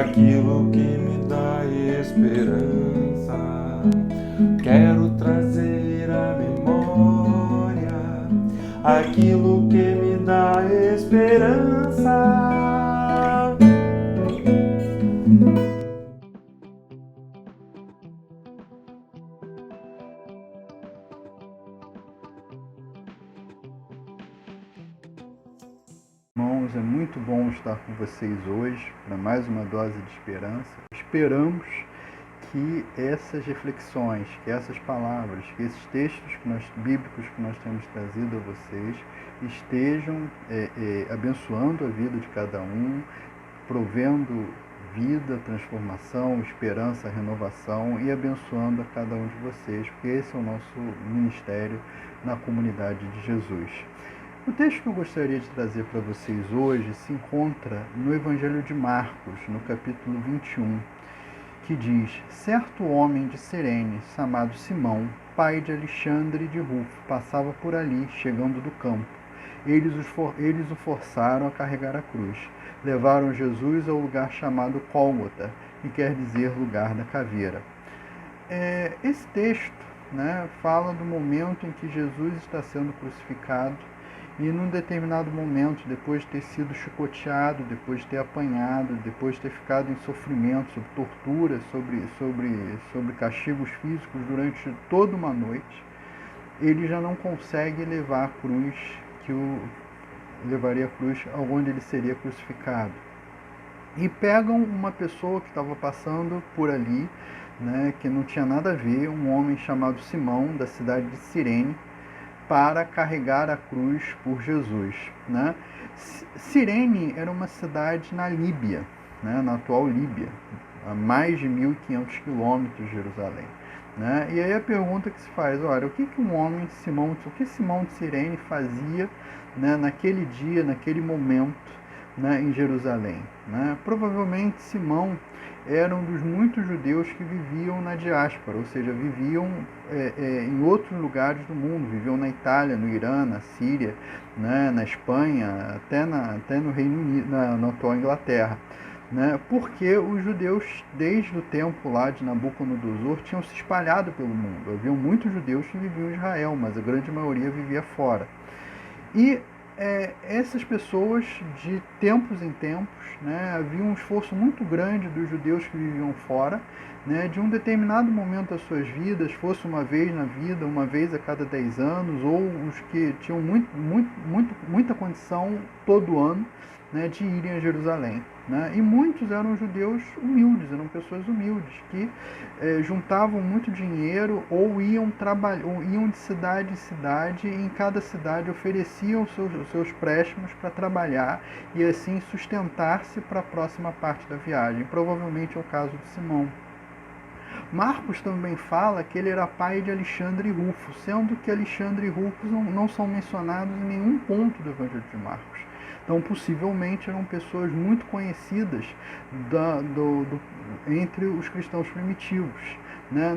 aquilo que me dá esperança. Quero trazer à memória aquilo que me dá esperança. Irmãos, é muito bom estar com vocês hoje para mais uma dose de esperança. Esperamos que essas reflexões, que essas palavras, que esses textos bíblicos que nós temos trazido a vocês estejam abençoando a vida de cada um, provendo vida, transformação, esperança, renovação e abençoando a cada um de vocês, porque esse é o nosso ministério na comunidade de Jesus. O texto que eu gostaria de trazer para vocês hoje se encontra no Evangelho de Marcos, no capítulo 21, que diz: certo homem de Cirene, chamado Simão, pai de Alexandre e de Rufo, passava por ali, chegando do campo. Eles o forçaram a carregar a cruz. Levaram Jesus ao lugar chamado Gólgota, que quer dizer lugar da caveira. Esse texto, fala do momento em que Jesus está sendo crucificado. E num determinado momento, depois de ter sido chicoteado, depois de ter apanhado, depois de ter ficado em sofrimento, sob tortura, sobre castigos físicos durante toda uma noite, ele já não consegue levar a cruz, levaria a cruz aonde ele seria crucificado. E pegam uma pessoa que estava passando por ali, que não tinha nada a ver, um homem chamado Simão, da cidade de Cirene, para carregar a cruz por Jesus. Cirene era uma cidade na Líbia, na atual Líbia, a mais de 1.500 quilômetros de Jerusalém. E aí a pergunta que se faz, olha, o que Simão de Cirene fazia naquele dia, naquele momento, em Jerusalém? Provavelmente Simão era um dos muitos judeus que viviam na diáspora, ou seja, viviam em outros lugares do mundo, viviam na Itália, no Irã, na Síria, na Espanha, até no Reino Unido, na atual Inglaterra. Porque os judeus, desde o tempo lá de Nabucodonosor, tinham se espalhado pelo mundo. Havia muitos judeus que viviam em Israel, mas a grande maioria vivia fora. E essas pessoas, de tempos em tempos, havia um esforço muito grande dos judeus que viviam fora, de um determinado momento das suas vidas, fosse uma vez na vida, uma vez a cada 10 anos, ou os que tinham muita condição todo ano, de irem a Jerusalém. E muitos eram judeus humildes, eram pessoas humildes, que juntavam muito dinheiro ou iam de cidade em cidade, e em cada cidade ofereciam os seus préstimos para trabalhar e assim sustentar-se para a próxima parte da viagem. Provavelmente é o caso de Simão. Marcos também fala que ele era pai de Alexandre e Rufo, sendo que Alexandre e Rufo não são mencionados em nenhum ponto do Evangelho de Marcos. Então, possivelmente, eram pessoas muito conhecidas entre os cristãos primitivos.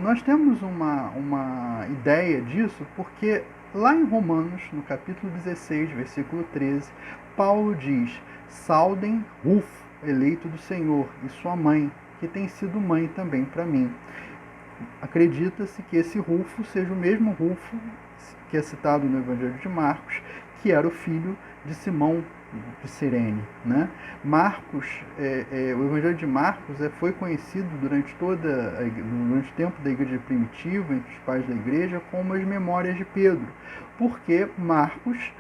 Nós temos uma ideia disso porque lá em Romanos, no capítulo 16, versículo 13, Paulo diz: saudem Rufo, eleito do Senhor, e sua mãe, que tem sido mãe também para mim. Acredita-se que esse Rufo seja o mesmo Rufo que é citado no Evangelho de Marcos, que era o filho de Simão de Cirene. Marcos, o Evangelho de Marcos foi conhecido durante o tempo da igreja primitiva, entre os pais da igreja, como as memórias de Pedro, porque Marcos,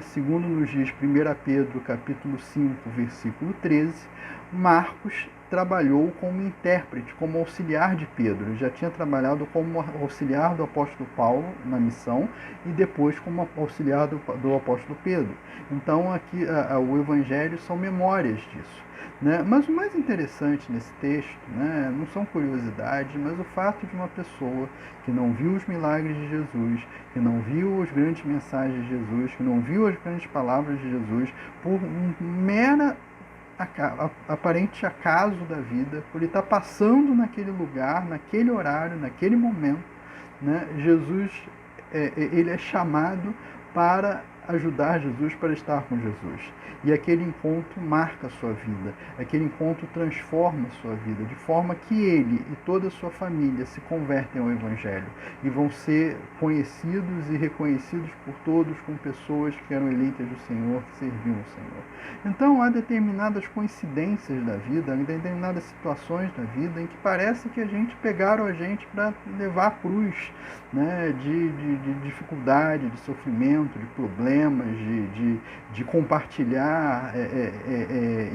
segundo nos diz 1 Pedro capítulo 5, versículo 13, Marcos trabalhou como intérprete, como auxiliar de Pedro. Ele já tinha trabalhado como auxiliar do apóstolo Paulo na missão e depois como auxiliar do apóstolo Pedro. Então aqui o Evangelho são memórias disso. Mas o mais interessante nesse texto, não são curiosidades, mas o fato de uma pessoa que não viu os milagres de Jesus, que não viu as grandes mensagens de Jesus, que não viu as grandes palavras de Jesus, por um mera aparente acaso da vida, por ele estar passando naquele lugar, naquele horário, naquele momento, Jesus ele é chamado para ajudar Jesus, para estar com Jesus. E aquele encontro marca a sua vida, aquele encontro transforma a sua vida, de forma que ele e toda a sua família se convertem ao Evangelho e vão ser conhecidos e reconhecidos por todos como pessoas que eram eleitas do Senhor, que serviam o Senhor. Então há determinadas coincidências da vida, há determinadas situações da vida em que parece que pegaram a gente para levar a cruz, né, de dificuldade, de sofrimento, de problemas, de compartilhar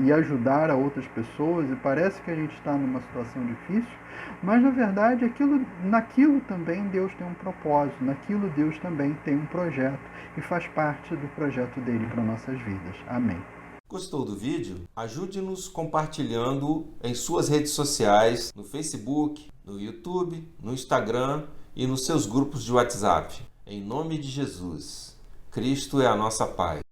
e ajudar a outras pessoas, e parece que a gente está numa situação difícil, mas na verdade naquilo também Deus tem um propósito, naquilo Deus também tem um projeto, e faz parte do projeto dele para nossas vidas. Amém. Gostou do vídeo? Ajude-nos compartilhando em suas redes sociais, no Facebook, no YouTube, no Instagram e nos seus grupos de WhatsApp. Em nome de Jesus, Cristo é a nossa paz.